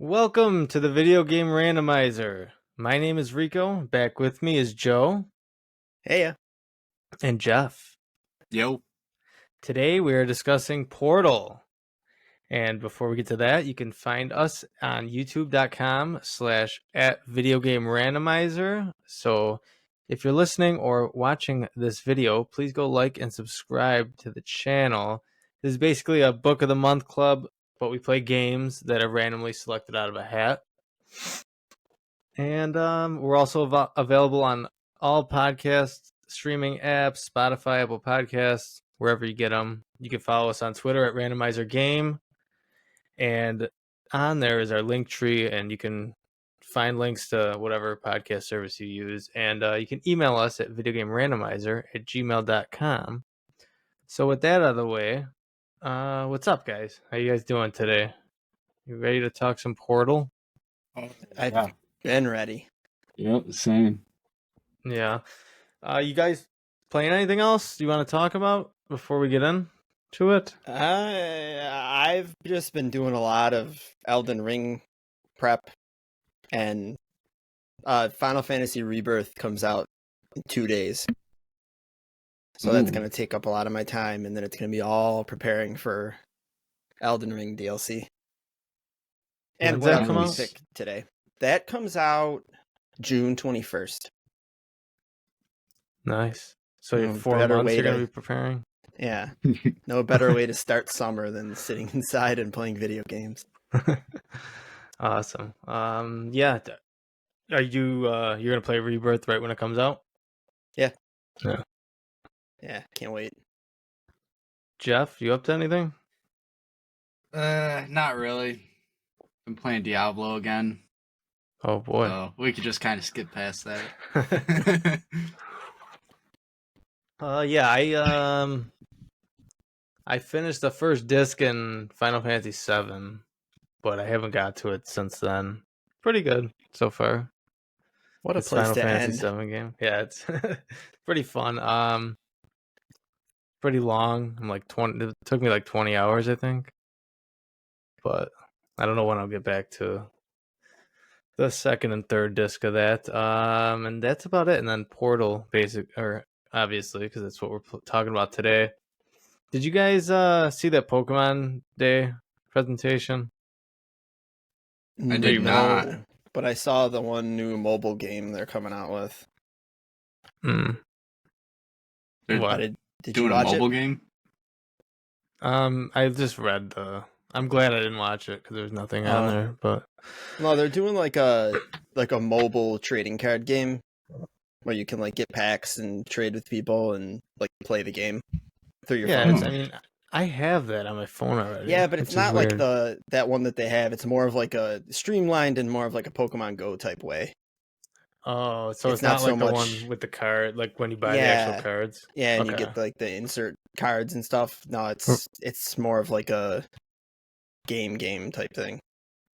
Welcome to the Video Game Randomizer. My name is Rico. Back with me is Joe Hey, and Jeff. Yo. Today we are discussing Portal. And before we get to that, you can find us on youtube.com/@videogamerandomizer. So if you're listening or watching this video, please go like and subscribe to the channel. This is basically a book of the month club, but we play games that are randomly selected out of a hat. And we're also available on all podcast streaming apps, Spotify, Apple Podcasts, wherever you get them. You can follow us on Twitter at Randomizer Game. And on there is our link tree, and you can find links to whatever podcast service you use. And you can email us at videogamerandomizer@gmail.com. So with that out of the way, what's up, guys? How you guys doing today? You ready to talk some Portal? I've been ready. Yep, same. Yeah. You guys playing anything else you want to talk about before we get into it? I've just been doing a lot of Elden Ring prep, and Final Fantasy Rebirth comes out in 2 days. So that's going to take up a lot of my time, and then it's going to be all preparing for Elden Ring DLC. And When's what that else come did we out? pick today? That comes out June 21st. Nice. So you have 4 better months way you're going to to- be preparing? Yeah, no better way to start summer than sitting inside and playing video games. Awesome. Yeah. Are you you're gonna play Rebirth right when it comes out? Yeah. Yeah. Yeah, can't wait. Jeff, you up to anything? Not really. I'm playing Diablo again. Oh boy. So we could just kind of skip past that. Yeah, I finished the first disc in Final Fantasy VII, but I haven't got to it since then. Pretty good so far. What a It's place Final to Fantasy end. VII game. Yeah, it's pretty fun. Pretty long. I'm like 20. It took me like 20 hours, I think. But I don't know when I'll get back to the second and third disc of that. And that's about it. And then Portal, obviously, because that's what we're talking about today. Did you guys see that Pokemon Day presentation? I did not. No, but I saw the one new mobile game they're coming out with. Hmm. They're What? Did you doing a watch mobile it? game? I just read the. I'm glad I didn't watch it because there's nothing on Oh. there. But No, they're doing like a mobile trading card game where you can like get packs and trade with people and like play the game through your yeah, phone. I mean, I have that on my phone already. Yeah, but it's which is not like weird. that one that they have. It's more of like a streamlined and more of like a Pokemon Go type way. Oh, so It's it's not not so like the much- one with the card, like when you buy the actual Yeah. cards. Yeah, and you Okay. get like the insert cards and stuff. No, it's more of like a game type thing.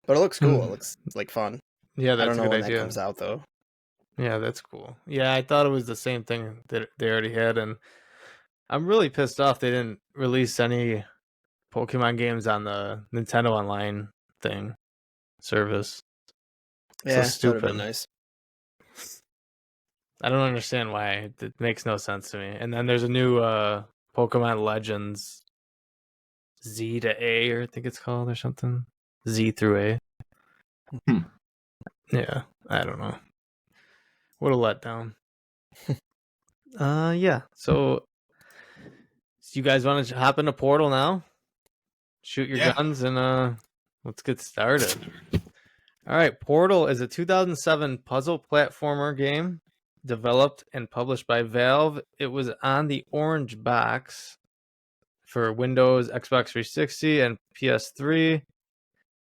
But it looks cool. It looks like fun. Yeah, I that's don't know a good when idea. that comes out though. Yeah, that's cool. Yeah, I thought it was the same thing that they already had, and I'm really pissed off they didn't release any Pokemon games on the Nintendo Online thing service. Yeah, So that would have stupid. been nice. I don't understand why. It makes no sense to me. And then there's a new Pokemon Legends Z to A, or I think it's called, or something. Z through A. Hmm. Yeah, I don't know. What a letdown. Yeah. So you guys want to hop into Portal now? Shoot your Yeah. guns and let's get started. All right, Portal is a 2007 puzzle platformer game developed and published by Valve. It was on the orange box for Windows, Xbox 360, and PS3.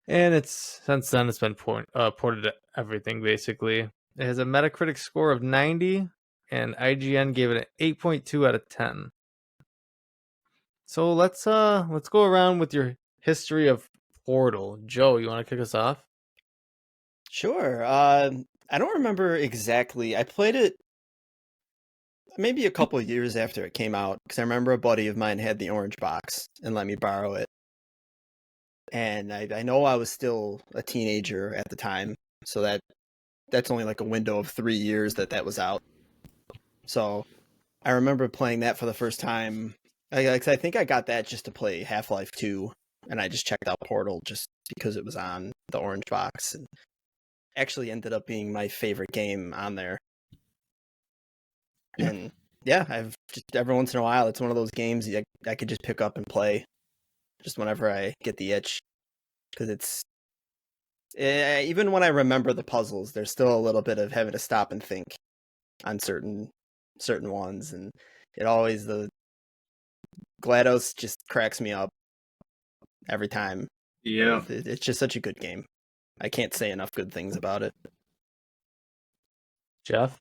And since then it's been ported to everything basically. It has a Metacritic score of 90, and IGN gave it an 8.2 out of 10. So let's go around with your history of Portal. Joe, you want to kick us off? Sure. I don't remember exactly. I played it maybe a couple of years after it came out because I remember a buddy of mine had the orange box and let me borrow it. and I know I was still a teenager at the time, so that's only like a window of 3 years that was out. So I remember playing that for the first time. I think I got that just to play Half-Life 2, and I just checked out Portal just because it was on the orange box, and actually ended up being my favorite game on there. Yeah. And yeah, I've just every once in a while, it's one of those games I could just pick up and play just whenever I get the itch, because it's even when I remember the puzzles, there's still a little bit of having to stop and think on certain ones, and the GLaDOS just cracks me up every time. Yeah. It's just such a good game. I can't say enough good things about it. Jeff?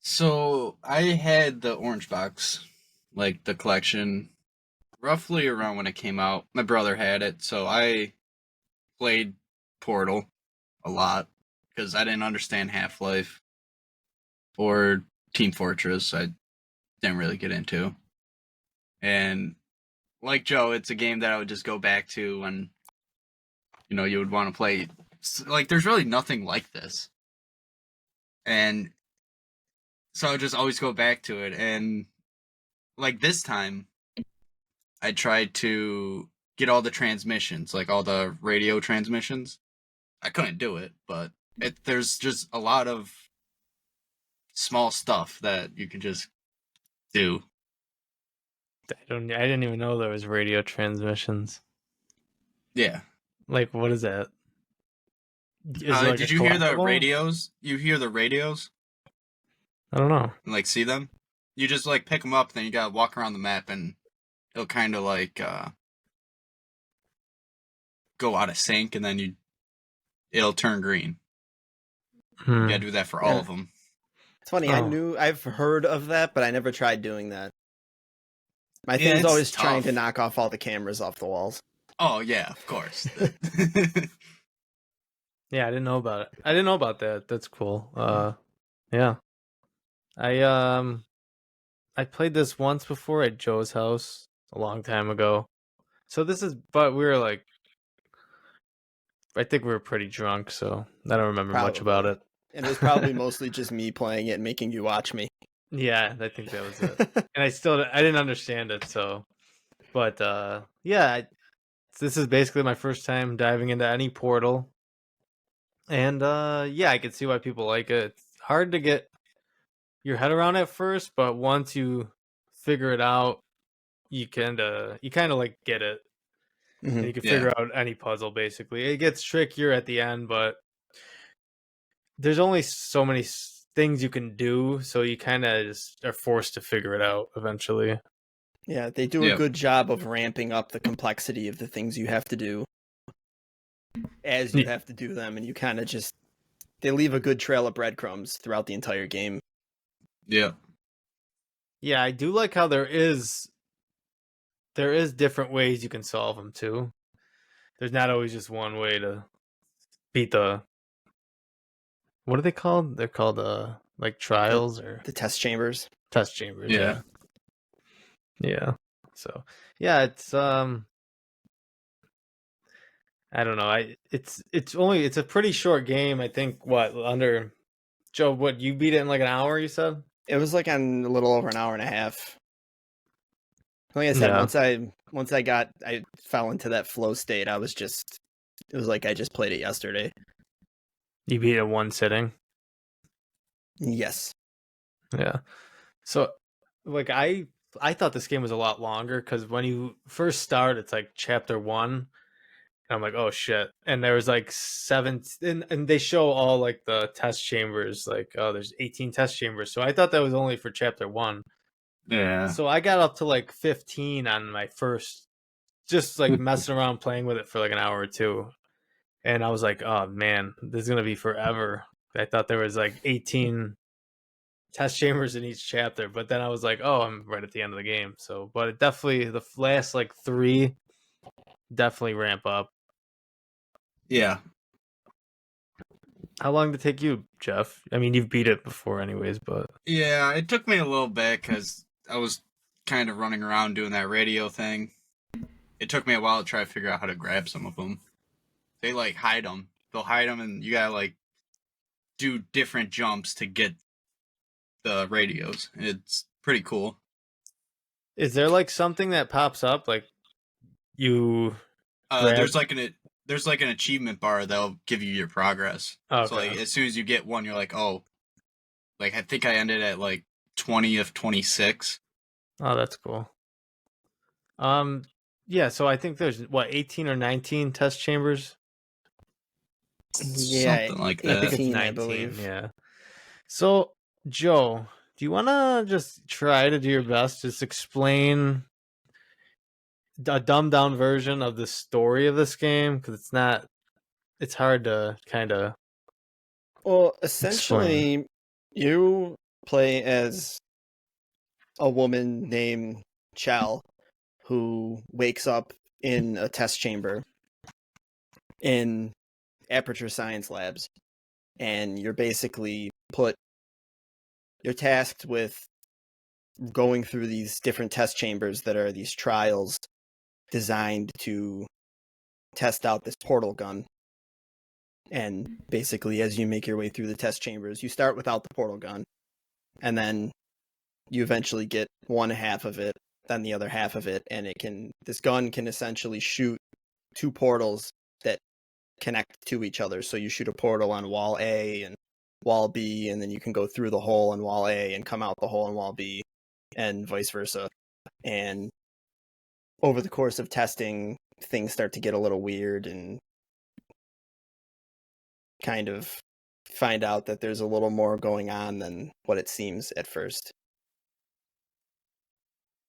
So I had the orange box, like the collection, roughly around when it came out. My brother had it, so I played Portal a lot because I didn't understand Half-Life or Team Fortress. I didn't really get into. And like Joe, it's a game that I would just go back to when, you would want to play. Like, there's really nothing like this. And so I would just always go back to it. And like this time, I tried to get all the transmissions, like all the radio transmissions. I couldn't do it, but there's just a lot of small stuff that you can just do. I didn't even know there was radio transmissions. Yeah. Like, what is that? Is it like did a you hear the collectible? radios? You hear the radios? I don't know. And, like, see them? You just, like, pick them up, then you gotta walk around the map, and it'll kind of, like, go out of sync, and then it'll turn green. You gotta do that for all of them. It's funny, I've heard of that, but I never tried doing that. My thing is always tough. trying to knock off all the cameras off the walls. Oh, yeah, of course. Yeah, I didn't know about it. I didn't know about that. That's cool. Yeah. I played this once before at Joe's house a long time ago. But we were like, I think we were pretty drunk, so I don't remember much about it. And it was probably mostly just me playing it and making you watch me. Yeah, I think that was it. And I didn't understand it, so. But yeah, this is basically my first time diving into any Portal. And yeah, I can see why people like it. It's hard to get your head around at first, but once you figure it out, you kind of like get it. Mm-hmm. And you can figure out any puzzle basically. It gets trickier at the end, but there's only so many things you can do, so you kind of just are forced to figure it out eventually. Yeah, they do a good job of ramping up the complexity of the things you have to do as you have to do them, and you kind of they leave a good trail of breadcrumbs throughout the entire game. Yeah. Yeah, I do like how there is different ways you can solve them too. There's not always just one way to beat the. What are they called? They're called like trials or the test chambers. Test chambers. Yeah. Yeah. So yeah, it's I don't know. It's a pretty short game. I think Joe, you beat it in like an hour, you said? It was like on a little over an hour and a half. Like I said, once I fell into that flow state, it was like I just played it yesterday. You beat it in one sitting? Yes. Yeah. So like I thought this game was a lot longer because when you first start, it's like chapter 1. And I'm like, oh shit. And there was like 7 and they show all like the test chambers, like, oh, there's 18 test chambers. So I thought that was only for chapter 1. Yeah. So I got up to like 15 on my first, just like messing around playing with it for like an hour or two. And I was like, oh man, this is going to be forever. I thought there was like 18 test chambers in each chapter, but then I was like, oh, I'm right at the end of the game. So, but it definitely, the last like 3 definitely ramp up. Yeah. How long did it take you, Jeff? I mean, you've beat it before anyways, but. Yeah, it took me a little bit because I was kind of running around doing that radio thing. it took me a while to try to figure out how to grab some of them. They like hide them. They'll hide them, and you gotta like do different jumps to get the radios. It's pretty cool. Is there like something that pops up like you grab? There's like an achievement bar that'll give you your progress. Okay. So like as soon as you get one, you're like, oh, like I think I ended at like 20 of 26. Oh, that's cool. Yeah, so I think there's 18 or 19 test chambers. Yeah, Something like I think that. it's 18, 19, I believe. yeah. So, Joe, do you want to just try to do your best, just explain a dumbed down version of the story of this game? Because it's hard to kind of Well, essentially, you play as a woman named Chell who wakes up in a test chamber in Aperture Science Labs, and you're tasked with going through these different test chambers that are these trials designed to test out this portal gun. And basically, as you make your way through the test chambers, you start without the portal gun, and then you eventually get one half of it, then the other half of it, and this gun can essentially shoot two portals that connect to each other. So you shoot a portal on wall A and wall B, and then you can go through the hole on wall A and come out the hole on wall B, and vice versa. And over the course of testing, things start to get a little weird, and kind of find out that there's a little more going on than what it seems at first.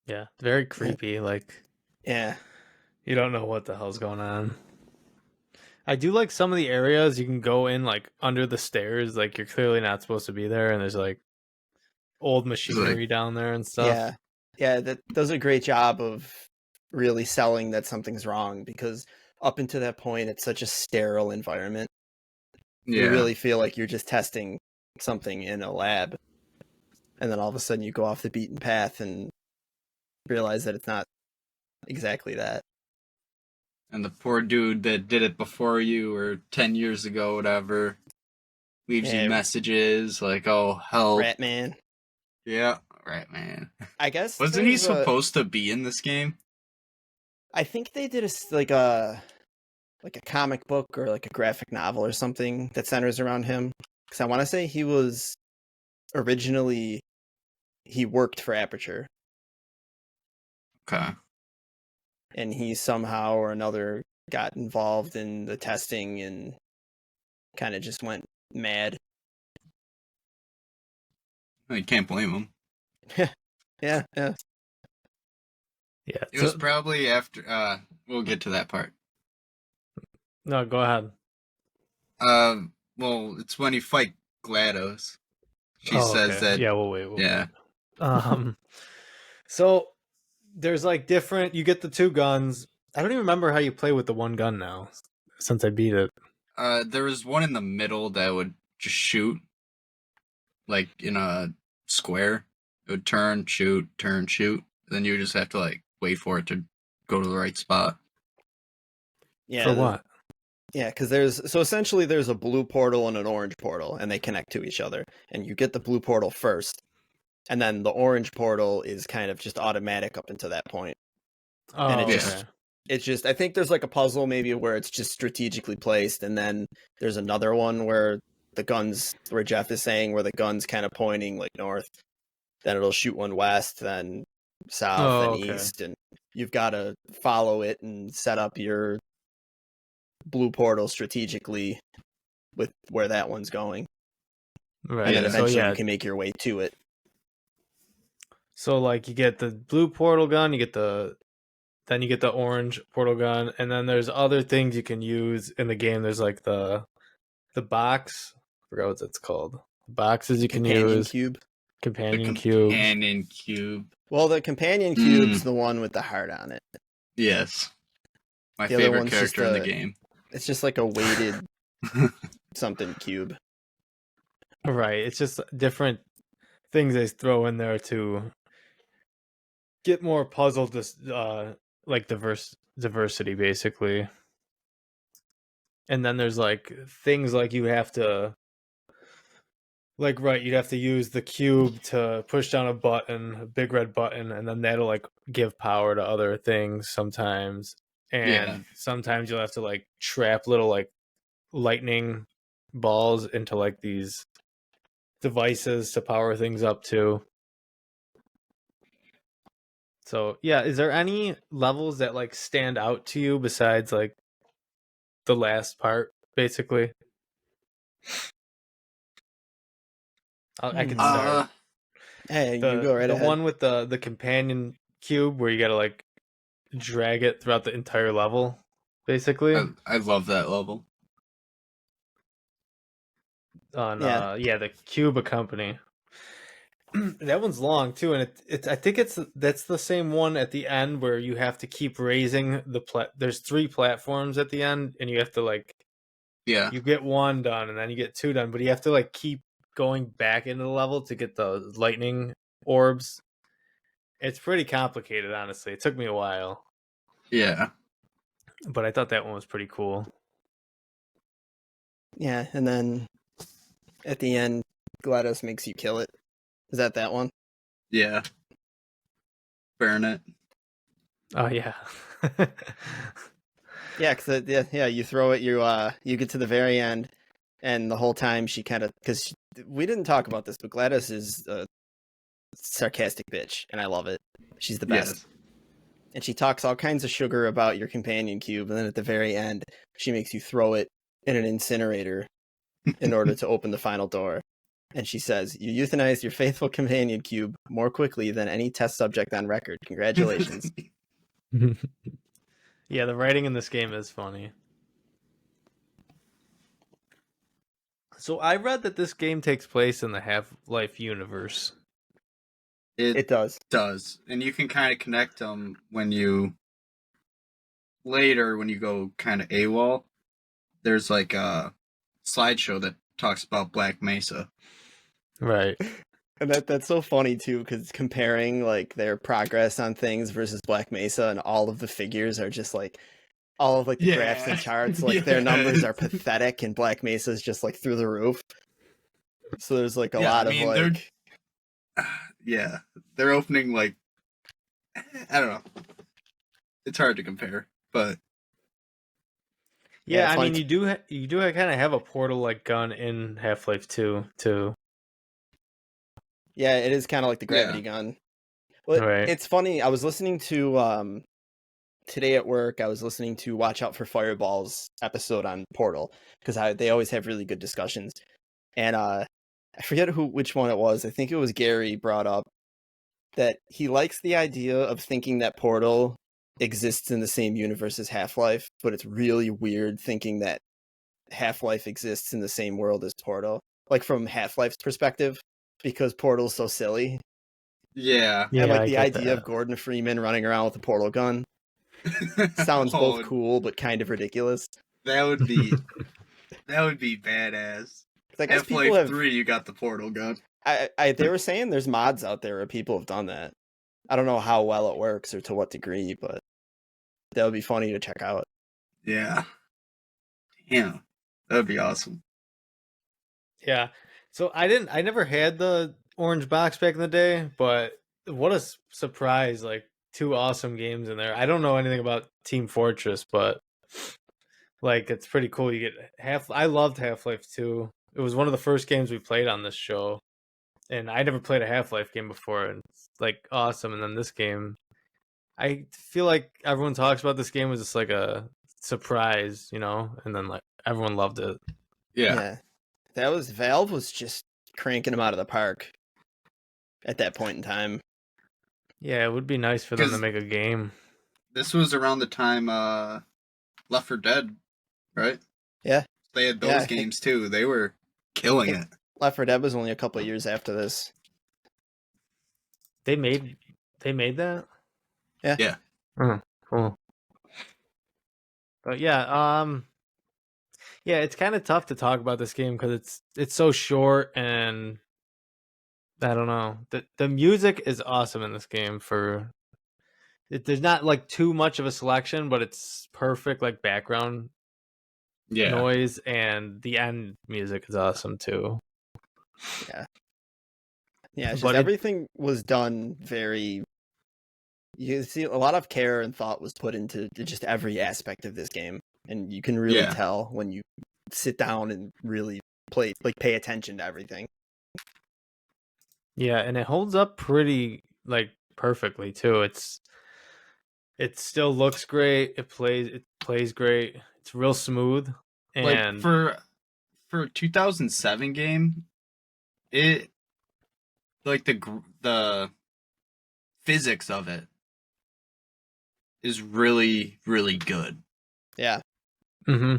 yeah, very creepy. Like Yeah. you don't know what the hell's going on. I do like some of the areas you can go in like under the stairs, like you're clearly not supposed to be there, and there's like old machinery down there and stuff. Yeah. Yeah, that does a great job of really selling that something's wrong, because up until that point it's such a sterile environment. Yeah. You really feel like you're just testing something in a lab. And then all of a sudden you go off the beaten path and realize that it's not exactly that. And the poor dude that did it before you or 10 years ago, whatever, leaves Yeah. you messages like, oh, help. Ratman. Yeah, Ratman. I guess Wasn't he there's supposed to be in this game? I think they did a comic book or like a graphic novel or something that centers around him. Because I want to say he worked for Aperture, Okay. and he somehow or another got involved in the testing and kind of just went mad. You can't blame him. Yeah. Yeah. It was probably after, we'll get to that part. No, go ahead. Well, it's when you fight GLaDOS. She says that. Yeah, we'll wait. Yeah. Wait. So there's like different. You get the two guns. I don't even remember how you play with the one gun now, since I beat it. There was one in the middle that would just shoot, like in a square. It would turn, shoot. Then you just have to like wait for it to go to the right spot. Yeah. For what? Yeah, because essentially there's a blue portal and an orange portal, and they connect to each other. And you get the blue portal first, and then the orange portal is kind of just automatic up until that point. Oh, And okay. it's just, I think there's like a puzzle maybe where it's just strategically placed, and then there's another one where where Jeff is saying, where the gun's kind of pointing like north, then it'll shoot one west, then south, then east, and you've got to follow it and set up your blue portal strategically with where that one's going. Right. And then eventually you you can make your way to it. So like you get the blue portal gun, then you get the orange portal gun, and then there's other things you can use in the game. There's like the box. I forgot what that's called. The boxes you can use. Cube. Companion cube. Companion cube. Well, the companion cube's the one with the heart on it. Yes. My The other favorite one's character in the game. It's just like a weighted something cube. Right. It's just different things they throw in there to get more puzzle like diversity basically. And then there's like things like you have to like you'd have to use the cube to push down a button, a big red button, and then that'll like give power to other things sometimes. Yeah. And sometimes you'll have to like trap little like lightning balls into like these devices to power things up too. So yeah, is there any levels that like stand out to you besides like the last part, basically? I can start. Hey, you go right The ahead. one with the companion cube where you gotta like drag it throughout the entire level, basically. I love that level. On Yeah. the Cuba Company. That one's long too, and it's I think that's the same one at the end where you have to keep raising there's 3 platforms at the end, and you have to like Yeah. you get 1 done and then you get 2 done, but you have to like keep going back into the level to get the lightning orbs. It's pretty complicated, honestly. It took me a while, Yeah. but I thought that one was pretty cool. Yeah, and then at the end, GLaDOS makes you kill it. Is that one? Yeah. Burn it. Oh yeah. Yeah, because you throw it, you get to the very end, and the whole time she kind of because we didn't talk about this, but GLaDOS is a sarcastic bitch, and I love it. She's the best. Yes. And she talks all kinds of sugar about your companion cube, and then at the very end, she makes you throw it in an incinerator in order to open the final door. And she says, "You euthanized your faithful companion cube more quickly than any test subject on record. Congratulations." Yeah, the writing in this game is funny. So I read that this game takes place in the Half-Life universe. It does. does. And you can kind of connect them when you go kind of AWOL. There's like a slideshow that talks about Black Mesa. Right. And that's so funny too, because comparing like their progress on things versus Black Mesa, and all of the figures are just like all of like the graphs and charts, like their numbers are pathetic, and Black Mesa is just like through the roof. So there's like a lot of like, yeah, they're opening like I don't know. It's hard to compare, but Yeah, it's I funny mean, you do kind of have a portal like gun in Half-Life 2 too. yeah, it is kind of like the gravity gun. Well, Right. it's funny. I was listening to today at work. I was listening to Watch Out for Fireballs episode on Portal, because they always have really good discussions. And I forget which one it was. I think it was Gary brought up that he likes the idea of thinking that Portal exists in the same universe as Half-Life, but it's really weird thinking that Half-Life exists in the same world as Portal, like from Half-Life's perspective, because Portal's so silly. yeah. Yeah, And like I the get idea that. of Gordon Freeman running around with a portal gun sounds both cool but kind of ridiculous. That would be badass. I guess people Half-Life have 3, you got the portal gun. they were saying there's mods out there where people have done that. I don't know how well it works or to what degree, but that would be funny to check out. Yeah. Damn. That would be awesome. Yeah. So I never had the orange box back in the day, but what a surprise, like 2 awesome games in there. I don't know anything about Team Fortress, but like it's pretty cool. You get I loved Half-Life 2. It was one of the first games we played on this show. And I never played a Half-Life game before, and it's like awesome. And then this game, I feel like everyone talks about this game was just like a surprise, you know, and then like everyone loved it. Yeah. That was Valve was just cranking them out of the park at that point in time. Yeah, it would be nice for them to 'Cause- make a game. This was around the time Left 4 Dead, right? Yeah. They had Yeah, I those games too. They were killing it. Left 4 Dead was only a couple of years after this. They made that? Yeah. Yeah. Oh, cool. But yeah, yeah, it's kind of tough to talk about this game because it's so short, and I don't know. The music is awesome in this game. there's not like too much of a selection, but it's perfect like background noise, and the end music is awesome too. Yeah. Yeah, it's just But everything was done very. You can see a lot of care and thought was put into just every aspect of this game, and you can really tell when you sit down and really pay attention to everything. yeah, and it holds up pretty like perfectly too. It still looks great. It plays great. It's real smooth. Like And for a 2007 game, it like the physics of it is really really good. Yeah. mm-hmm.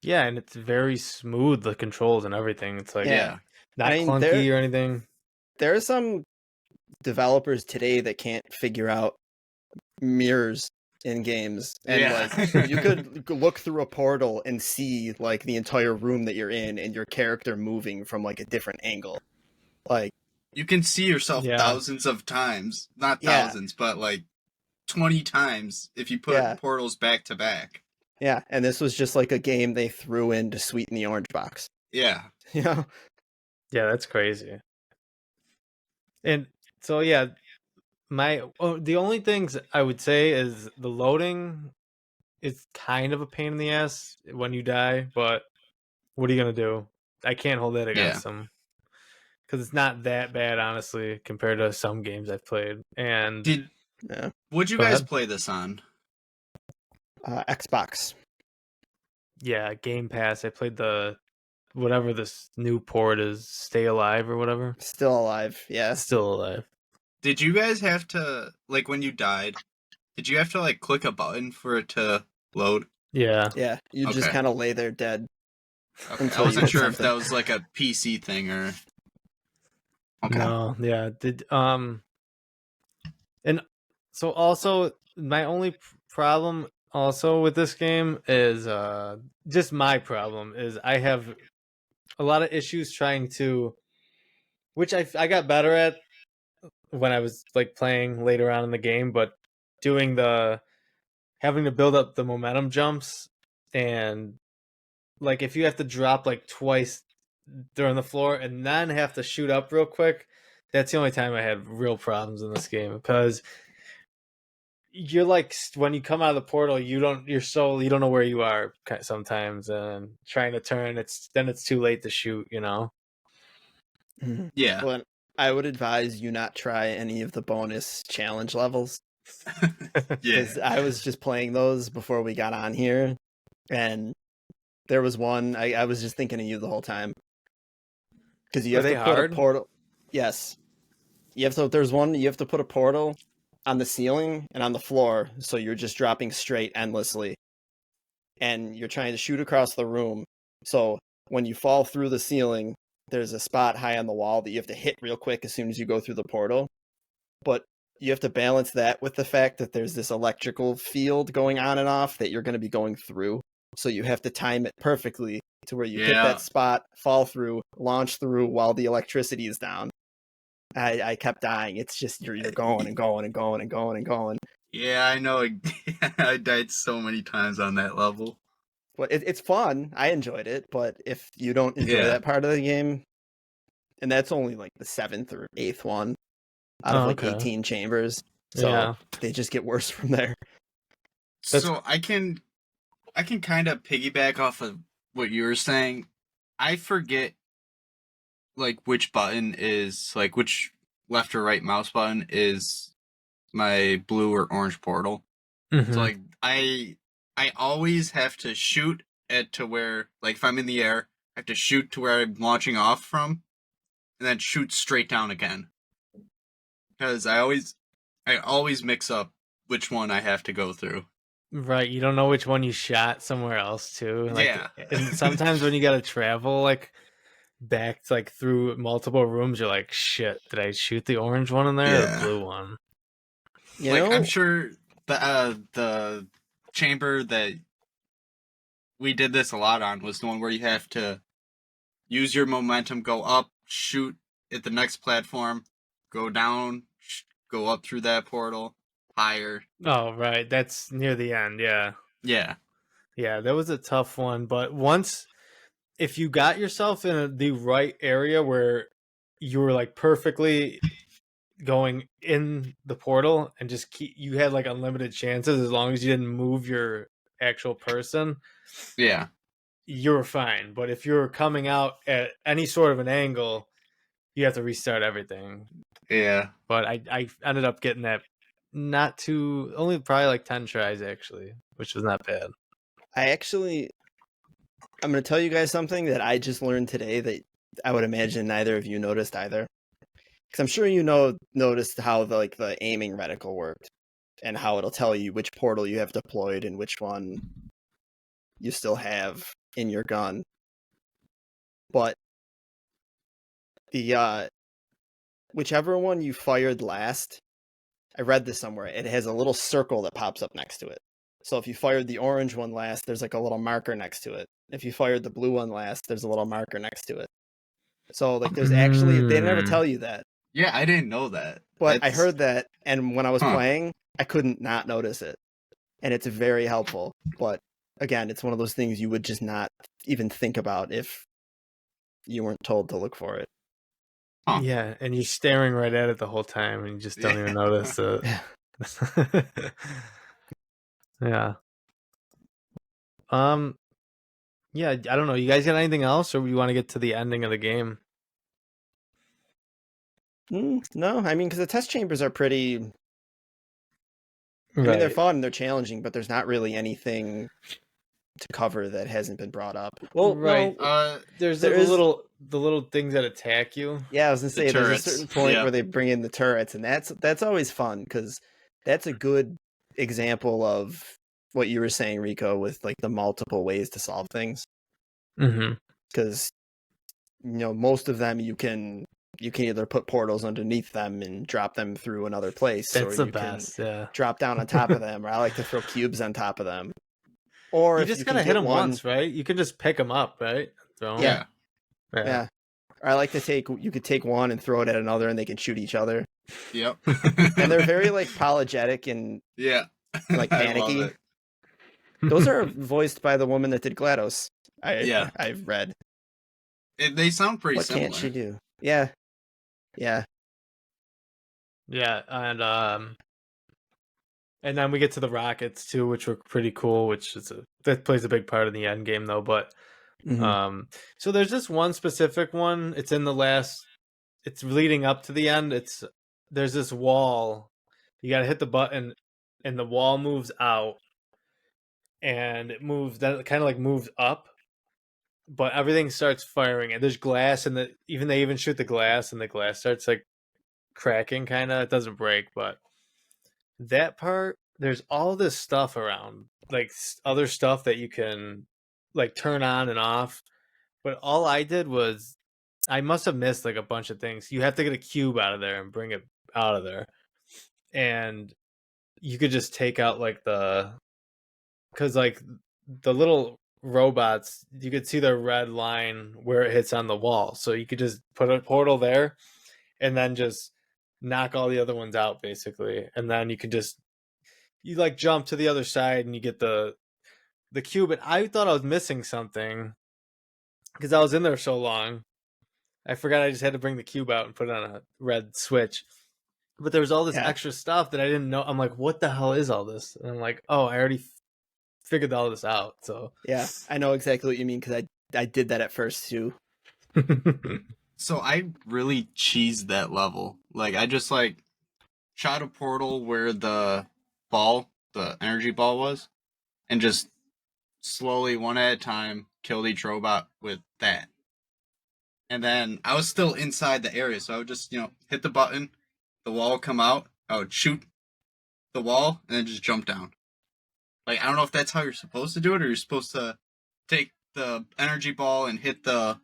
Yeah, and it's very smooth, the controls and everything. It's like Yeah. not I mean, clunky or anything. There are some developers today that can't figure out mirrors in games, and like you could look through a portal and see like the entire room that you're in and your character moving from like a different angle. Like you can see yourself thousands of times, not thousands, but like 20 times if you put portals back to back. Yeah, and this was just like a game they threw in to sweeten the orange box. Yeah. You know? Yeah, that's crazy. And so yeah, the only things I would say is the loading is kind of a pain in the ass when you die, but what are you gonna do? I can't hold that against them because it's not that bad, honestly, compared to some games I've played. And what'd you guys play this on? Xbox. Yeah, Game Pass. I played whatever this new port is, Stay Alive or whatever. Still Alive, yeah. Still Alive. Did you guys have to, like, when you died, did you have to, like, click a button for it to load? Yeah. Yeah, you just kind of lay there dead. Okay. I wasn't sure if that was, like, a PC thing or... Okay. No, yeah. And so also, my only problem also with this game is, just my problem, is I have a lot of issues trying to... Which I got better at when I was like playing later on in the game, but having to build up the momentum jumps, and like if you have to drop like twice during the floor and then have to shoot up real quick, that's the only time I had real problems in this game, because you're like, when you come out of the portal, you don't know where you are sometimes, and trying to turn, it's too late to shoot, you know. Yeah. Well, I would advise you not try any of the bonus challenge levels. Because I was just playing those before we got on here, and there was one I was just thinking of you the whole time. Because you have to put a portal. Yes, there's one you have to put a portal on the ceiling and on the floor, so you're just dropping straight endlessly, and you're trying to shoot across the room. So when you fall through the ceiling, there's a spot high on the wall that you have to hit real quick as soon as you go through the portal. But you have to balance that with the fact that there's this electrical field going on and off that you're going to be going through. So you have to time it perfectly to where you hit that spot, fall through, launch through while the electricity is down. I kept dying. It's just you're going and going and going and going and going. Yeah, I know. I died so many times on that level. But it's fun. I enjoyed it. But if you don't enjoy that part of the game, and that's only like the 7th or 8th one out of 18 chambers, so they just get worse from there. So I can kind of piggyback off of what you were saying. I forget like which button is like which left or right mouse button is my blue or orange portal. Mm-hmm. So like I always have to shoot to where, like, if I'm in the air, I have to shoot to where I'm launching off from, and then shoot straight down again. Because I always mix up which one I have to go through. Right, you don't know which one you shot somewhere else too. Like, yeah. And sometimes when you gotta travel like back to, like through multiple rooms, you're like, shit, did I shoot the orange one in there or the blue one? I'm sure the chamber that we did this a lot on was the one where you have to use your momentum, go up, shoot at the next platform, go down, go up through that portal, higher. Oh, right. That's near the end. Yeah. Yeah. Yeah, that was a tough one. But if you got yourself in the right area where you were like perfectly going in the portal and you had like unlimited chances as long as you didn't move your actual person, Yeah. you were fine. But if you're coming out at any sort of an angle, you have to restart everything. Yeah. But I ended up getting that only probably like 10 tries actually, which was not bad. I'm going to tell you guys something that I just learned today that I would imagine neither of you noticed either. Because I'm sure you noticed how the aiming reticle worked and how it'll tell you which portal you have deployed and which one you still have in your gun. But the whichever one you fired last, I read this somewhere. It has a little circle that pops up next to it. So if you fired the orange one last, there's like a little marker next to it. If you fired the blue one last, there's a little marker next to it. So like there's actually they never tell you that. Yeah, I didn't know that. But I heard that, and when I was Huh. playing, I couldn't not notice it. And it's very helpful. But again, it's one of those things you would just not even think about if you weren't told to look for it. Huh. Yeah, and you're staring right at it the whole time and you just don't even notice it. Yeah. Yeah, I don't know. You guys got anything else, or you want to get to the ending of the game? No, I mean, because the test chambers are pretty. I mean, they're Right. fun and they're challenging, but there's not really anything to cover that hasn't been brought up. Well, Right. no, There's there the is- little things that attack you. yeah, I was gonna say there's a turrets, certain point yeah. where they bring in the turrets, and that's always fun because that's a good example of what you were saying, Rico, with like the multiple ways to solve things. Mm-hmm. Because most of them you can either put portals underneath them and drop them through another place, That's or the you best. Yeah. can drop down on top of them, or I like to throw cubes on top of them. Or You if just you gotta can hit get them one, once, right? You can just pick them up, right? Throw 'em. Yeah. Yeah. yeah. Or I like to you could take one and throw it at another, and they can shoot each other. Yep. And they're very like apologetic and yeah. like I love panicky. it. Those are voiced by the woman that did GLaDOS. Yeah. I've read. They sound pretty What similar. can't she do? Yeah. Yeah. Yeah, and then we get to the rockets too, which were pretty cool. That plays a big part in the end game though. But so there's this one specific one. It's in the last. It's leading up to the end. There's this wall. You got to hit the button, and the wall moves out, and it moves. Then it kind of like moves up, but everything starts firing, and there's glass, and they even shoot the glass, and the glass starts like cracking. Kind of, it doesn't break, but that part, there's all this stuff around, like other stuff that you can like turn on and off. But all I did was I must have missed like a bunch of things. You have to get a cube out of there and bring it out of there. And you could just take out like because like the little robots, you could see the red line where it hits on the wall. So you could just put a portal there and then just knock all the other ones out basically. And then you like jump to the other side and you get the cube. And I thought I was missing something because I was in there so long. I forgot I just had to bring the cube out and put it on a red switch. But there was all this extra stuff that I didn't know. I'm like, what the hell is all this? And I'm like, oh, I already figured all this out. So yeah, I know exactly what you mean because I did that at first too. So I really cheesed that level. Like I just like shot a portal where the energy ball was, and just slowly one at a time killed each robot with that. And then I was still inside the area, so I would just, hit the button, the wall would come out, I would shoot the wall, and then just jump down. Like, I don't know if that's how you're supposed to do it, or you're supposed to take the energy ball and hit the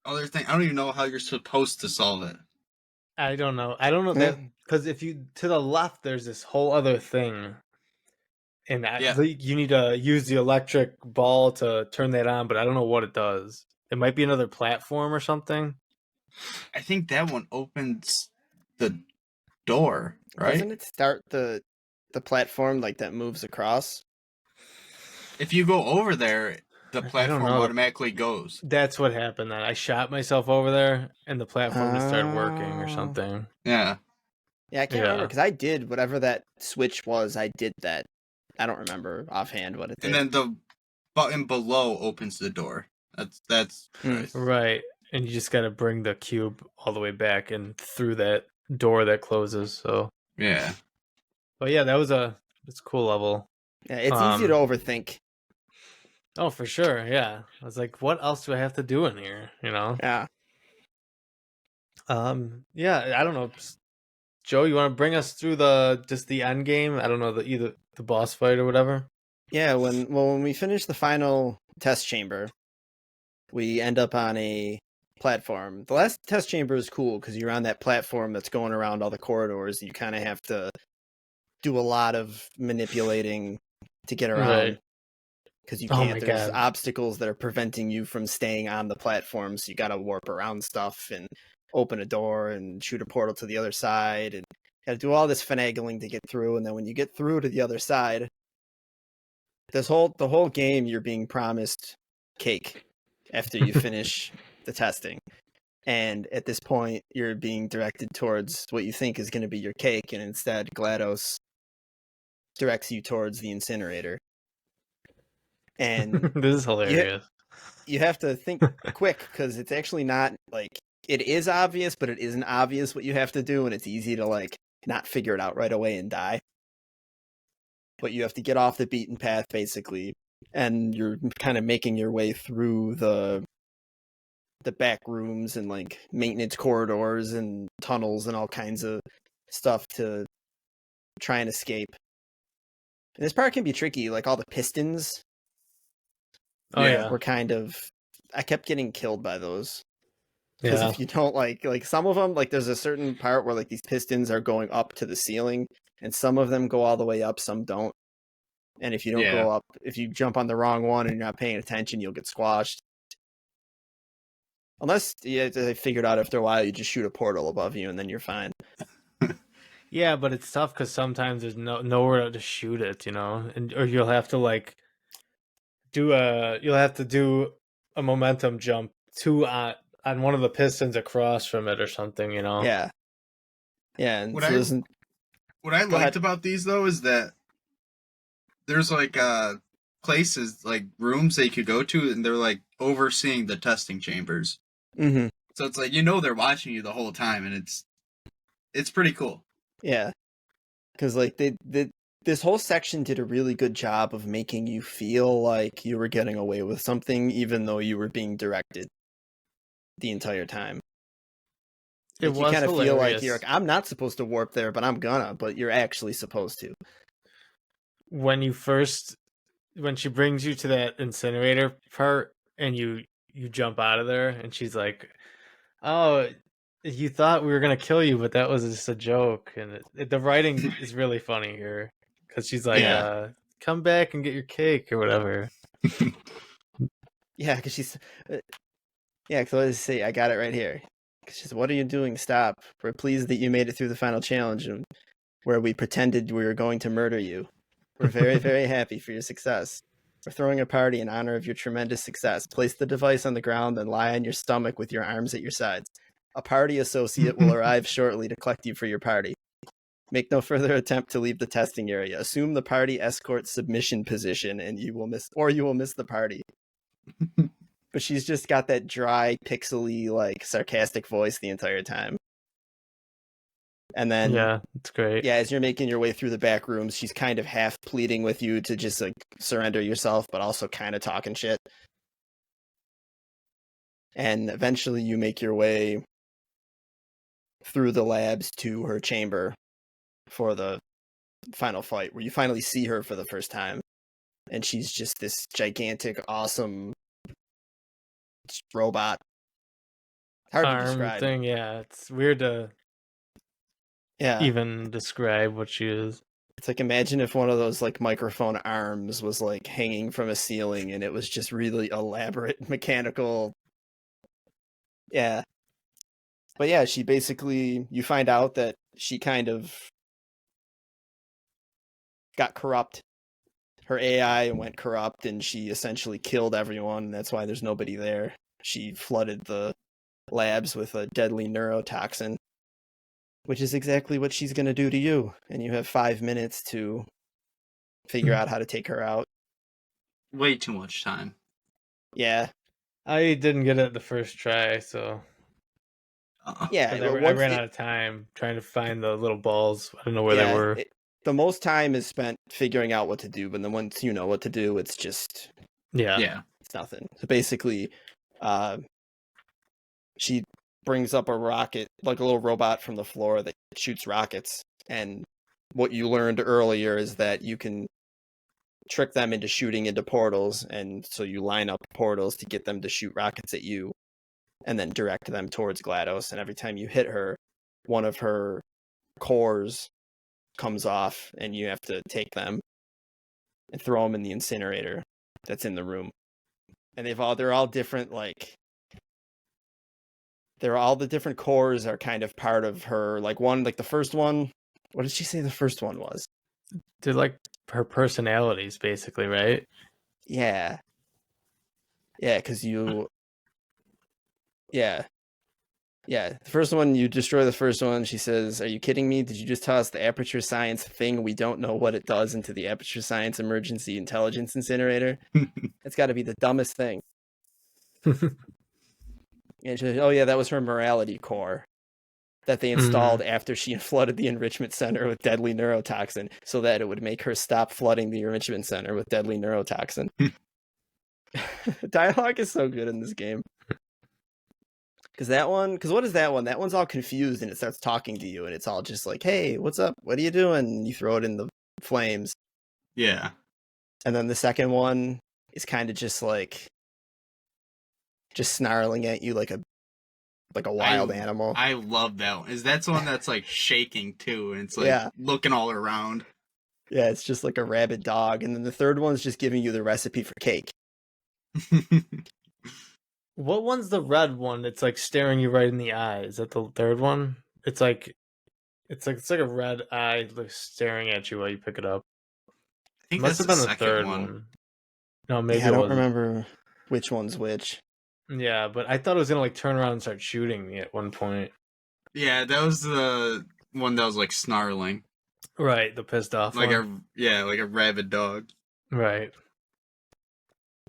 other thing. I don't even know how you're supposed to solve it. I don't know. I don't know that because if you to the left, there's this whole other thing, and you need to use the electric ball to turn that on. But I don't know what it does. It might be another platform or something. I think that one opens the door, right? Doesn't it start the platform like that moves across? If you go over there, the I don't platform know. automatically goes. That's what happened. Then I shot myself over there, and the platform just started working or Oh. something. Yeah. Yeah, I can't remember Yeah. because I did whatever that switch was. I did that. I don't remember offhand what it did. And then the button below opens the door. That's right. Right. And you just got to bring the cube all the way back and through that door that closes. So, Yeah. but yeah, it's a cool level. Yeah, it's easy to overthink. Oh, for sure. Yeah. I was like, what else do I have to do in here? You know? Yeah. Yeah, I don't know. Joe, you want to bring us through just the end game? I don't know, either the boss fight or whatever. Yeah, when we finish the final test chamber, we end up on a platform. The last test chamber is cool because you're on that platform that's going around all the corridors. You kind of have to do a lot of manipulating to get around Right. because you Oh can't. my There's God. obstacles that are preventing you from staying on the platform, so you got to warp around stuff and open a door and shoot a portal to the other side, and got to do all this finagling to get through. And then when you get through to the other side, the whole game you're being promised cake after you finish the testing. And at this point, you're being directed towards what you think is going to be your cake, and instead, GLaDOS directs you towards the incinerator. And This is hilarious. you have to think quick because it's actually not like it is obvious, but it isn't obvious what you have to do, and it's easy to like not figure it out right away and die. But you have to get off the beaten path basically, and you're kind of making your way through the back rooms and like maintenance corridors and tunnels and all kinds of stuff to try and escape. And this part can be tricky, like all the pistons Oh yeah. were kind of I kept getting killed by those. Because Yeah. if you don't like some of them, like there's a certain part where like these pistons are going up to the ceiling, and some of them go all the way up, some don't. And if you don't go up, if you jump on the wrong one and you're not paying attention, you'll get squashed. Unless they figured out after a while, you just shoot a portal above you and then you're fine. Yeah, but it's tough because sometimes there's nowhere to shoot it, or you'll have to like you'll have to do a momentum jump on one of the pistons across from it or something, Yeah. Yeah, and What so I there's what I Go liked ahead. about these though is that there's like places like rooms that you could go to, and they're like overseeing the testing chambers. Mm-hmm. So it's like they're watching you the whole time, and it's pretty cool. Yeah, because like this whole section did a really good job of making you feel like you were getting away with something, even though you were being directed the entire time. It Like, you was kind of feel like hilarious. you're like, I'm not supposed to warp there, but I'm gonna. But you're actually supposed to. When she brings you to that incinerator part and you jump out of there and she's like, "Oh, you thought we were gonna kill you, but that was just a joke." And the writing is really funny here because she's like, Yeah. "Come back and get your cake or whatever." Yeah, because she's. Yeah, because let's see, I got it right here. She's, what are you doing? Stop. We're pleased that you made it through the final challenge where we pretended we were going to murder you. We're very, very happy for your success. We're throwing a party in honor of your tremendous success. Place the device on the ground and lie on your stomach with your arms at your sides. A party associate will arrive shortly to collect you for your party. Make no further attempt to leave the testing area. Assume the party escort submission position and you will miss the party. But she's just got that dry, pixely, like sarcastic voice the entire time. And then Yeah, it's great. yeah, as you're making your way through the back rooms, she's kind of half pleading with you to just like surrender yourself, but also kind of talking shit. And eventually you make your way through the labs to her chamber for the final fight, where you finally see her for the first time. And she's just this gigantic, awesome robot. Hard to Arm describe. thing, yeah, it's weird to Yeah. even describe what she is. It's like, imagine if one of those like microphone arms was like hanging from a ceiling and it was just really elaborate mechanical. Yeah. But yeah, she basically, you find out that she kind of got corrupt. Her AI went corrupt, and she essentially killed everyone. That's why there's nobody there. She flooded the labs with a deadly neurotoxin, which is exactly what she's going to do to you. And you have 5 minutes to figure out how to take her out. Way too much time. Yeah. I didn't get it the first try, so Yeah. 'cause I ran out of time trying to find the little balls. I don't know where they were. The most time is spent figuring out what to do, but then once you know what to do, it's just Yeah. it's nothing. So basically, she brings up a rocket, like a little robot from the floor that shoots rockets. And what you learned earlier is that you can trick them into shooting into portals, and so you line up portals to get them to shoot rockets at you, and then direct them towards GLaDOS. And every time you hit her, one of her cores comes off, and you have to take them and throw them in the incinerator that's in the room. And they're all different, like all the different cores are kind of part of her. Like the first one, what did she say the first one was? They're like her personalities, basically, right? Yeah, because the first one, you destroy the first one. She says, "Are you kidding me? Did you just toss the aperture science thing we don't know what it does into the aperture science emergency intelligence incinerator? It's got to be the dumbest thing." And she says, "Oh yeah, that was her morality core that they installed after she flooded the enrichment center with deadly neurotoxin, so that it would make her stop flooding the enrichment center with deadly neurotoxin." Dialogue is so good in this game. Because what is that one? That one's all confused, and it starts talking to you, and it's all just like, "Hey, what's up? What are you doing?" And you throw it in the flames. Yeah. And then the second one is kind of just like, just snarling at you like a wild animal. I love that one. That's the one that's like shaking too, and it's like looking all around. Yeah, it's just like a rabid dog. And then the third one's just giving you the recipe for cake. What one's the red one? It's like staring you right in the eye. Is that the third one? It's like a red eye staring at you while you pick it up. I think Must that's have been the third second one. No, maybe I don't wasn't. remember which one's which. Yeah, but I thought it was gonna like turn around and start shooting me at one point. Yeah, that was the one that was like snarling. Right, the pissed off like one. like a rabid dog. Right.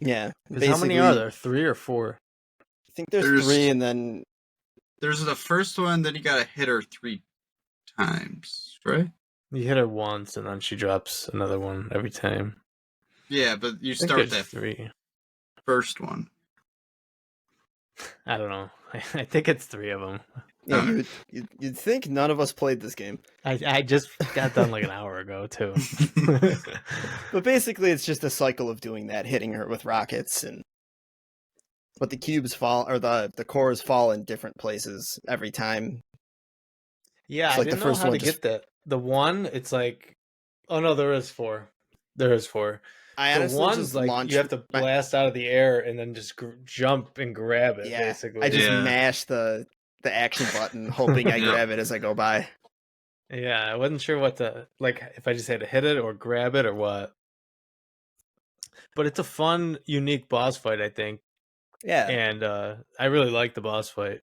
Yeah. Because how many are there? 3 or 4? I think there's 3, and then there's the first one. Then you gotta hit her 3 times, right? You hit her once, and then she drops another one every time. Yeah, but you start that 3. First one. I don't know. I think it's 3 of them. Yeah, you'd think none of us played this game. I just got done like an hour ago too. But basically, it's just a cycle of doing that, hitting her with rockets, but the cubes fall, or the cores fall in different places every time. Yeah, it's I didn't know how to get that. The one, it's like, oh no, there is 4. There is 4. The one's like you have to blast out of the air and then just jump and grab it. Yeah, basically. I just mash the action button, hoping I grab it as I go by. Yeah, I wasn't sure what to like, if I just had to hit it or grab it or what. But it's a fun, unique boss fight, I think. Yeah, and I really like the boss fight.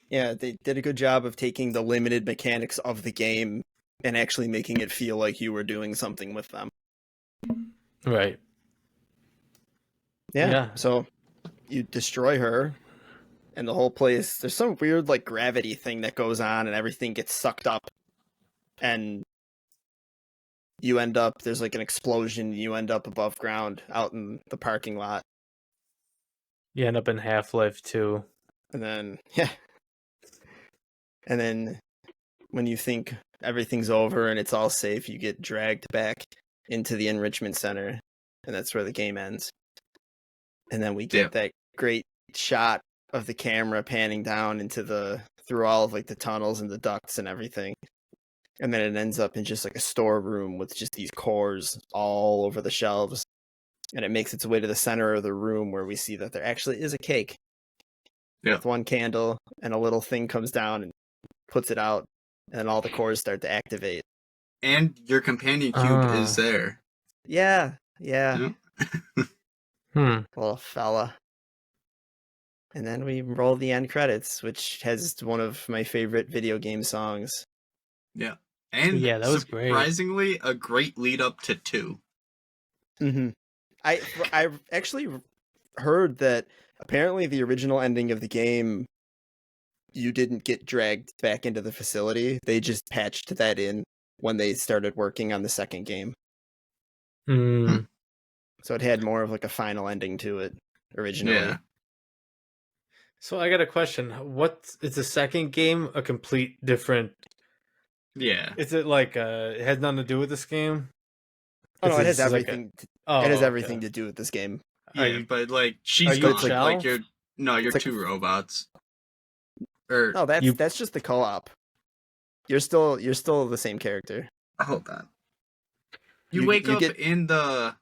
Yeah, they did a good job of taking the limited mechanics of the game and actually making it feel like you were doing something with them. Right. Yeah. So you destroy her, and the whole place, there's some weird like gravity thing that goes on, and everything gets sucked up, and you end up, there's like an explosion, you end up above ground out in the parking lot. You end up in Half-Life 2. And then and then when you think everything's over and it's all safe, you get dragged back into the enrichment center, and that's where the game ends. And then we get that great shot of the camera panning down into through all of like the tunnels and the ducts and everything. And then it ends up in just like a storeroom with just these cores all over the shelves. And it makes its way to the center of the room, where we see that there actually is a cake with one candle, and a little thing comes down and puts it out. and all the cores start to activate. And your companion cube is there. Yeah. Yeah. Little fella. And then we roll the end credits, which has one of my favorite video game songs. Yeah. And Yeah, that was great. surprisingly, a great lead up to 2. Mm-hmm. I actually heard that apparently the original ending of the game, you didn't get dragged back into the facility. They just patched that in when they started working on the second game. Hmm. So it had more of like a final ending to it originally. Yeah. So I got a question. What is the second game a complete different? Yeah. Is it like it has nothing to do with this game? Oh no, it has This is like everything. Oh, it has okay. everything to do with this game. Are Yeah, you- but like she's are you gone. a shell? Like you're It's like- 2 robots. Or No, that's just the co-op. You're still the same character. hold on. You You- wake you up get- in that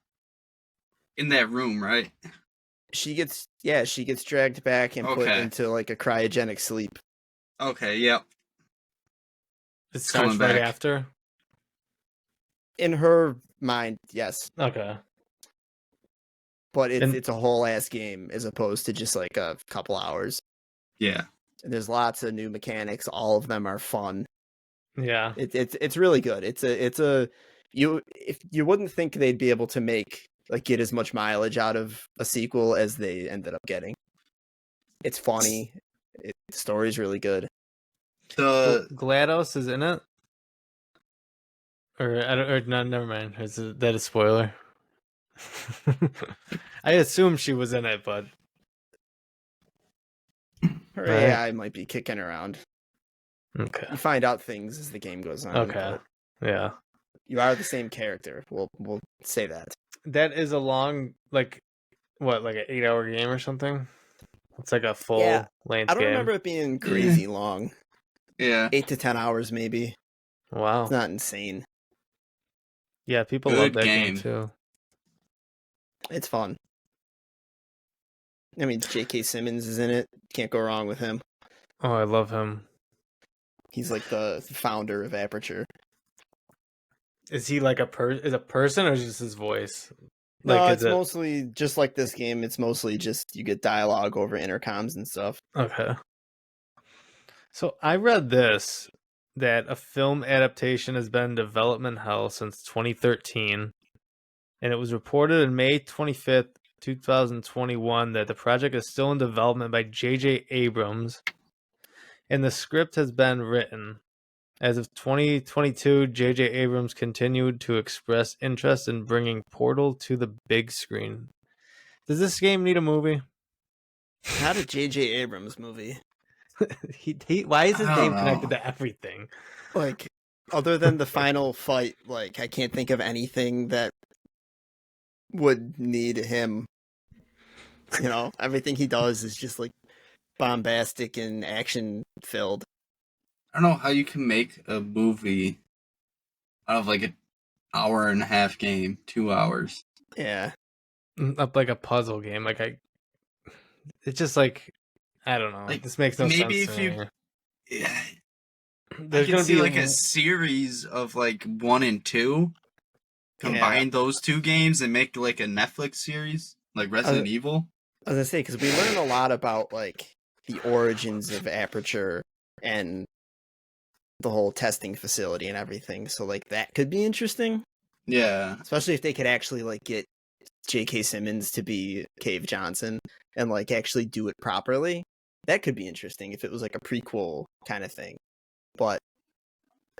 room, right? She gets dragged back and put Okay. into like a cryogenic sleep. Okay, yep. It It's starts coming right back. after. In her mind, yes, Okay. but And- it's a whole ass game as opposed to just like a couple hours. Yeah. And there's lots of new mechanics. All of them are fun. Yeah. It's really good. It's a if you wouldn't think they'd be able to get as much mileage out of a sequel as they ended up getting. It's funny. The story's really good. The GLaDOS is in it. Or I don't. Or no, never mind. Is that a spoiler? I assume she was in it, but Her Right. AI might be kicking around. okay. You find out things as the game goes on. Okay. but Yeah. you are the same character. We'll say that. That is a long, like an 8-hour game or something. It's like a full Yeah, length I don't game. remember it being crazy long. yeah. 8 to 10 hours maybe. Wow. It's not insane. Yeah, people Good love that game game. too. It's fun. I mean, J.K. Simmons is in it. Can't go wrong with him. Oh, I love him. He's like the founder of Aperture. Is he like is a person or just his voice? No, is it's mostly just like this game. It's mostly just you get dialogue over intercoms and stuff. Okay. So I read this that a film adaptation has been in development hell since 2013, and it was reported on May 25th, 2021 that the project is still in development by J.J. Abrams, and the script has been written. As of 2022, J.J. Abrams continued to express interest in bringing Portal to the big screen. Does this game need a movie? Not a J.J. Abrams movie. Why is his I name don't connected know. to everything? Like, other than the final fight, like, I can't think of anything that would need him. You know, everything he does is just like bombastic and action filled. I don't know how you can make a movie out of like an hour and a half game, 2 hours. Yeah. Up like a puzzle game. It's just like, I don't know. Like, This makes no maybe sense. if to me. Yeah, There's I can gonna see be like a series of like 1 and 2. Combine those 2 games and make like a Netflix series, like Resident Evil. I was gonna say, because we learn a lot about like the origins of Aperture and the whole testing facility and everything. So like that could be interesting, Yeah, especially if they could actually like get J.K. Simmons to be Cave Johnson and like actually do it properly. That could be interesting if it was like a prequel kind of thing. But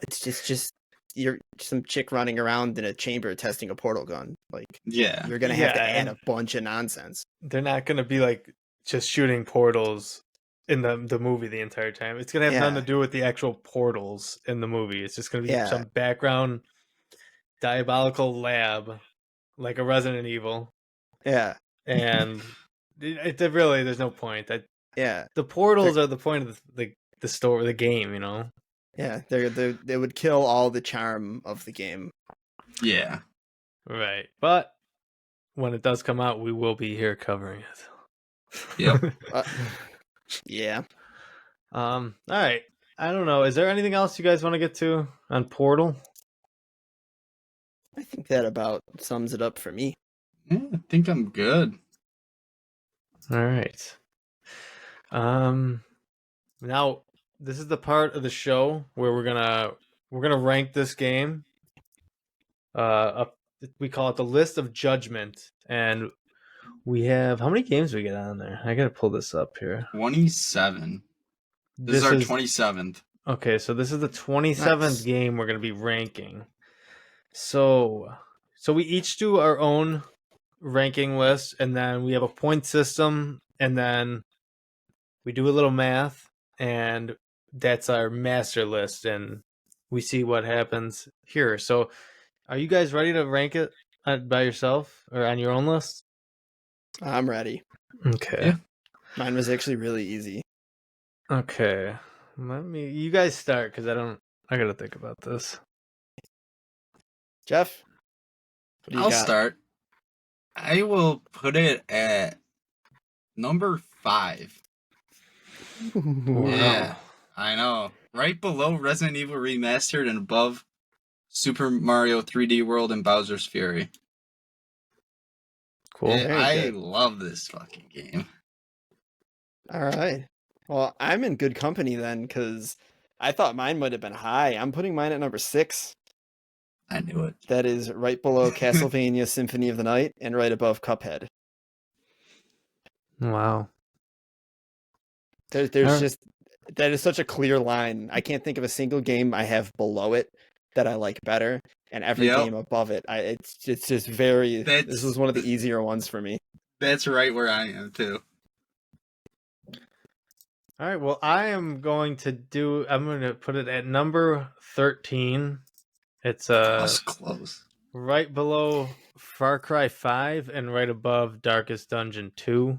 it's just you're some chick running around in a chamber testing a portal gun. Like yeah. you're gonna have to Yeah, add and- a bunch of nonsense. They're not gonna be like just shooting portals in the movie the entire time. It's gonna have nothing to Yeah. do with the actual portals in the movie. It's just gonna be Yeah. some background diabolical lab, like a Resident Evil, Yeah, and it really there's no point. yeah, The portals are the point of the story, the game. You know. yeah. They would kill all the charm of the game. Yeah. Right. But when it does come out, we will be here covering it. Yep. Yeah. All right. I don't know. Is there anything else you guys want to get to on Portal? I think that about sums it up for me. Yeah, I think I'm good. All right. Now this is the part of the show where we're gonna rank this game. Up, we call it the list of judgment, and we have how many games we get on there? I gotta pull this up here. 27. This is our 27th. Okay, so this is the 27th Nice. game we're gonna be ranking. So we each do our own ranking list, and then we have a point system, and then we do a little math, and that's our master list, and we see what happens here. So, are you guys ready to rank it by yourself or on your own list? I'm ready. Okay. Yeah. Mine was actually really easy. Okay. You guys start because I gotta think about this. Jeff, what do you I'll got? start. I will put it at number 5. Wow. Yeah, I know. Right below Resident Evil Remastered and above Super Mario 3D World and Bowser's Fury. Cool. Very I good. love this fucking game. All right. Well, I'm in good company then, because I thought mine might have been high. I'm putting mine at number 6. I knew it. That is right below Castlevania Symphony of the Night and right above Cuphead. Wow. There's Alright. just that is such a clear line. I can't think of a single game I have below it that I like better, and every Yep. game above it, it's just very. This That's- was one of the easier ones for me. That's right where I am too. All right. Well, I'm going to put it at number 13. It's That's close. right below Far Cry 5 and right above Darkest Dungeon 2.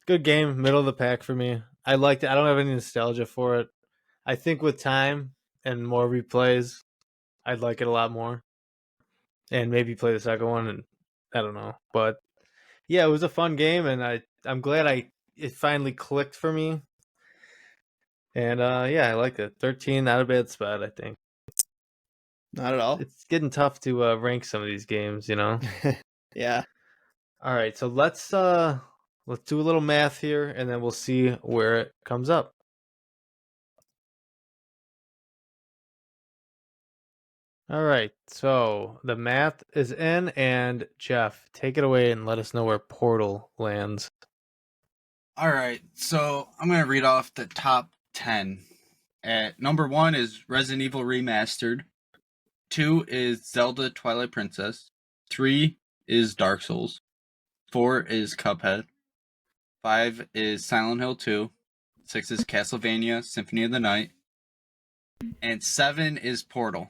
Good game, middle of the pack for me. I liked it. I don't have any nostalgia for it. I think with time and more replays, I'd like it a lot more. And maybe play the second one, and I don't know. But yeah, it was a fun game, and I'm glad it finally clicked for me. And yeah, I liked it. 13, not a bad spot, I think. Not at all. It's getting tough to rank some of these games, you know. Yeah. All right, so let's do a little math here, and then we'll see where it comes up. All right, so the math is in, and Jeff, take it away and let us know where Portal lands. All right, so I'm going to read off the top 10. At number 1 is Resident Evil Remastered. 2 is Zelda Twilight Princess. 3 is Dark Souls. 4 is Cuphead. 5 is Silent Hill 2. 6 is Castlevania Symphony of the Night. And 7 is Portal.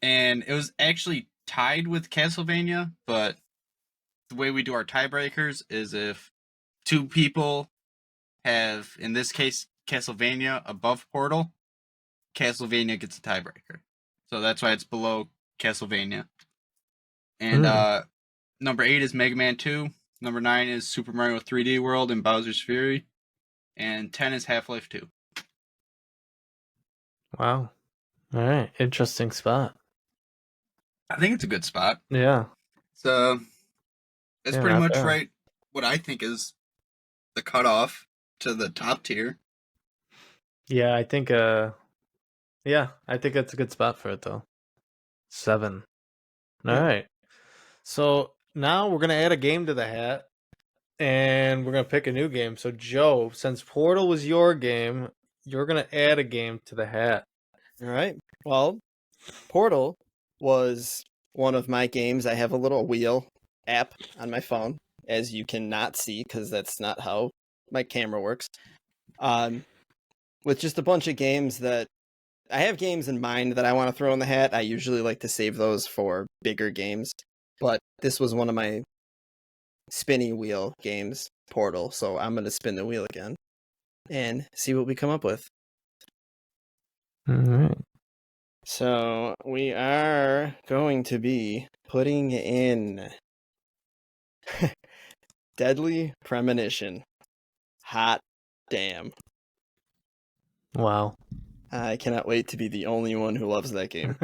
And it was actually tied with Castlevania, but the way we do our tiebreakers is if 2 people have, in this case, Castlevania above Portal, Castlevania gets a tiebreaker. So that's why it's below Castlevania. And number 8 is Mega Man 2. Number 9 is Super Mario 3D World and Bowser's Fury. And 10 is Half-Life 2. Wow. All right, interesting spot. I think it's a good spot. Yeah. So it's Yeah, pretty not much bad. right what I think is the cutoff to the top tier. Yeah, I think I think that's a good spot for it though. 7. All Yeah. right. So now we're gonna add a game to the hat, and we're gonna pick a new game. So Joe, since Portal was your game, you're gonna add a game to the hat. All right. Well, Portal was one of my games. I have a little wheel app on my phone, as you cannot see because that's not how my camera works. With just a bunch of games that I have games in mind that I want to throw in the hat. I usually like to save those for bigger games, but this was one of my spinny wheel games, Portal. So I'm going to spin the wheel again and see what we come up with. All right. So we are going to be putting in Deadly Premonition. Hot damn. Wow. I cannot wait to be the only one who loves that game.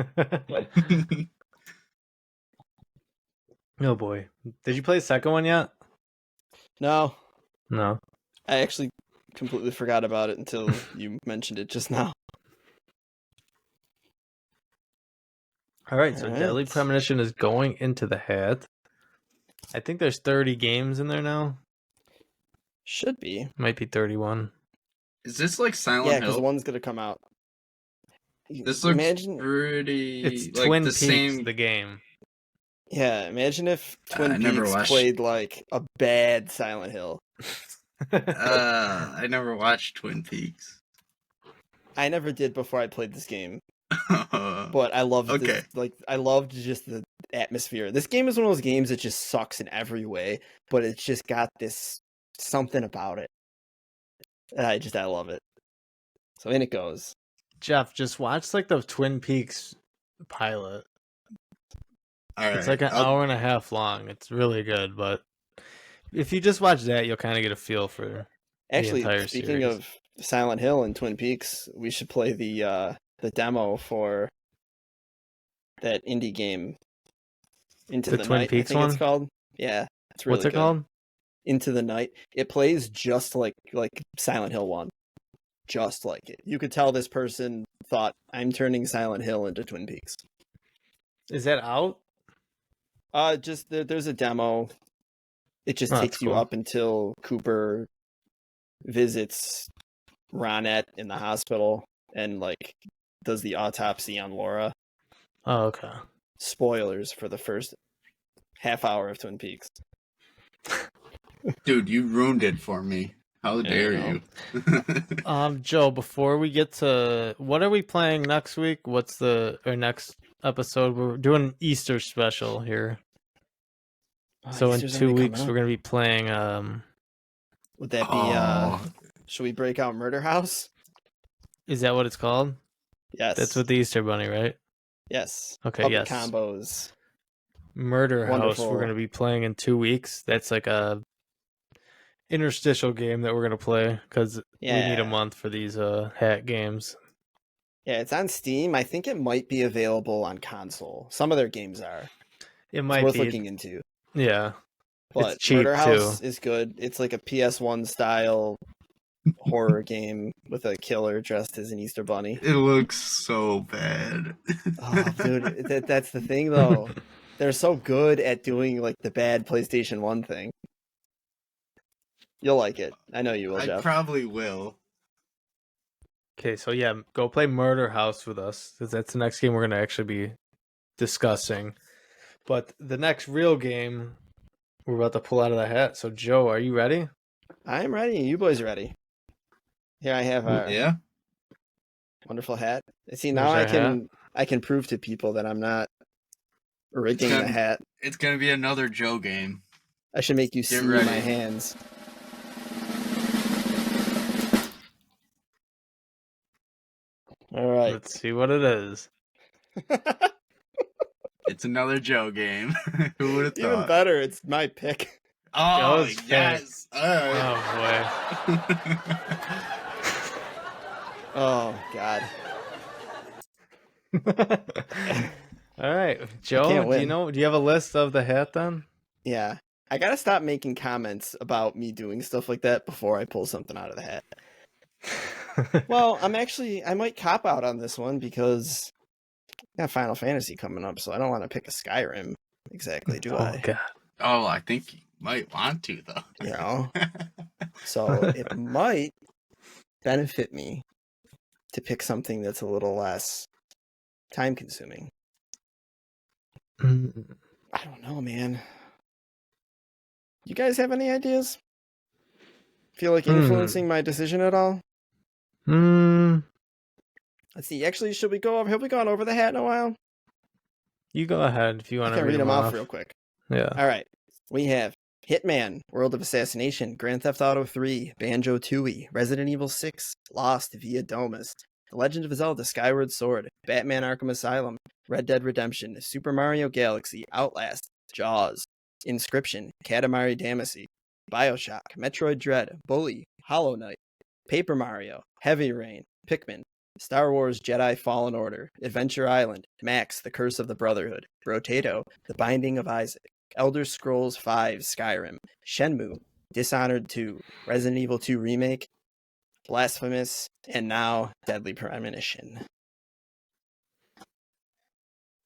Oh boy. Did you play the second one yet? No, No. I actually completely forgot about it until you mentioned it just now. All right, so All Deadly right. Premonition is going into the hat. I think there's 30 games in there now. Should be. Might be 31. Is this like Yeah, Silent because Hill? one's gonna come out. This looks Imagine, pretty It's like Twin the Peaks, same. the game. yeah, imagine if I Twin never Peaks watched. played like a bad Silent Hill. I never watched Twin Peaks. I never did before I played this game, but I loved Okay. this. Like, I loved just the atmosphere. This game is one of those games that just sucks in every way, but it's just got this something about it. I love it. So in it goes. Jeff, just watch like the Twin Peaks pilot. All It's right. like an hour and a half long. It's really good, but if you just watch that, you'll kind of get a feel for Actually, the entire speaking series. of Silent Hill and Twin Peaks, we should play the demo for that indie game, Into The the Twin Night, Peaks I think one? it's called. Yeah, it's really What's it good. called? Into the Night. It plays just like Silent Hill 1. Just like it. You could tell this person thought, I'm turning Silent Hill into Twin Peaks. Is that out? Just there's a demo. It just Oh, takes that's you cool. up until Cooper visits Ronette in the hospital and like does the autopsy on Laura. Oh, okay. Spoilers for the first half hour of Twin Peaks. Dude, you ruined it for me. How dare know. you? Joe, before we get to what are we playing next week? What's our next episode? We're doing Easter special here. So Easter's in 2 already weeks coming we're up. gonna be playing Would that be Oh, should we break out Murder House? is that what it's called? Yes. That's with the Easter Bunny, right? Yes. Okay, Public yes. combos. Murder House Wonderful. we're gonna be playing in 2 weeks. That's like a interstitial game that we're gonna play because we need a Yeah. month for these hat games. Yeah, it's on Steam. I think it might be available on console. Some of their games are. It It's might worth be, looking into. yeah. But It's cheap Murder House too. is good. It's like a PS1 style horror game with a killer dressed as an Easter bunny. it looks so bad. Oh, dude, that's the thing though. They're so good at doing like the bad PlayStation 1 thing. You'll like it. I know you will, I Jeff. probably will. Okay, so yeah, go play Murder House with us because that's the next game we're gonna actually be discussing. But the next real game we're about to pull out of the hat. So Joe, are you ready? I'm ready. You boys ready? Here I have our Yeah. wonderful hat. See, now There's our I can prove to people that I'm not rigging It's the gonna- hat. It's gonna be another Joe game. I should make you Get see ready. my hands. All right. Let's see what it is. It's another Joe game. Who would have Even thought? better, it's my pick. Oh it's yes. All right. Oh Oh God. boy. All right, Joe. can't Do you win. know? Do you have a list of the hat then? Yeah. I gotta stop making comments about me doing stuff like that before I pull something out of the hat. Well, I might cop out on this one because I got Final Fantasy coming up, so I don't want to pick a Skyrim exactly, do oh I? God. Oh, I think you might want to though. You know? So it might benefit me to pick something that's a little less time consuming. Mm, I don't know, man. You guys have any ideas? Feel like influencing my decision at all? mm, Let's see. Actually, have we gone over the hat in a while? you go ahead if you I want to can read them off. off real quick. Yeah. All right. We have Hitman, World of Assassination, Grand Theft Auto 3, Banjo-Tooie, Resident Evil 6, Lost Via Domus, The Legend of Zelda Skyward Sword, Batman Arkham Asylum, Red Dead Redemption, Super Mario Galaxy, Outlast, Jaws, Inscription, Katamari Damacy, Bioshock, Metroid Dread, Bully, Hollow Knight, Paper Mario, Heavy Rain, Pikmin, Star Wars Jedi Fallen Order, Adventure Island, Max, The Curse of the Brotherhood, Brotato, The Binding of Isaac, Elder Scrolls V Skyrim, Shenmue, Dishonored 2, Resident Evil 2 Remake, Blasphemous, and now Deadly Premonition.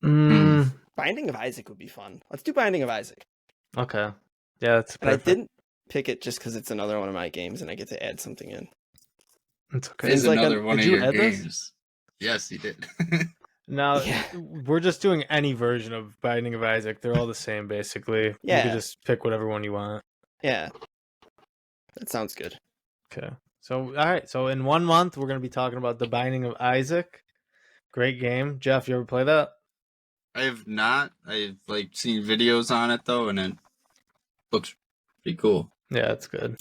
Binding of Isaac would be fun. Let's do Binding of Isaac. Okay. Yeah, that's And I perfect. didn't pick it just because it's another one of my games and I get to add something in. It's It okay. is like another one did of you your add this? games. Yes, he did. Now, Yeah. we're just doing any version of Binding of Isaac. They're all the same, basically. You Yeah. can just pick whatever one you want. Yeah. That sounds good. Okay. So, all right. So, in 1 month, we're going to be talking about The Binding of Isaac. Great game. Jeff, you ever play that? I have not. I've seen videos on it though, and it looks pretty cool. Yeah, it's good.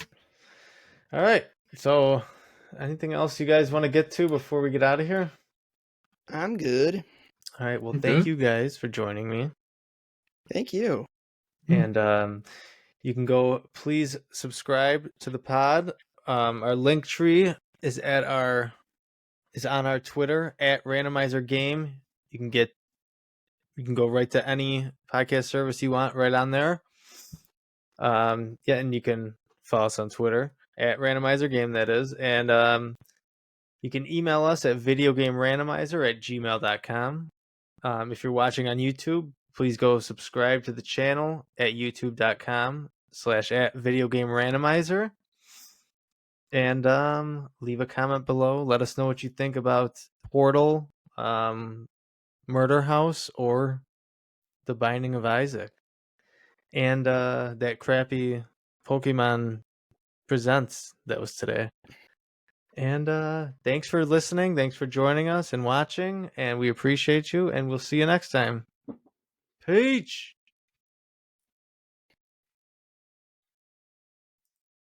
All right. So, anything else you guys want to get to before we get out of here? I'm good. All right. Well, Okay. thank you guys for joining me. Thank you. And you can go, please subscribe to the pod. Our link tree is on our Twitter at Randomizer Game. You can go right to any podcast service you want right on there. And you can follow us on Twitter at Randomizer Game, that is. And you can email us at videogamerandomizer@gmail.com. If you're watching on YouTube, please go subscribe to the channel at youtube.com/@videogamerandomizer. And leave a comment below. Let us know what you think about Portal, Murder House, or The Binding of Isaac. And that crappy Pokemon Presents that was today. And thanks for listening. Thanks for joining us and watching. And we appreciate you. And we'll see you next time. Peach!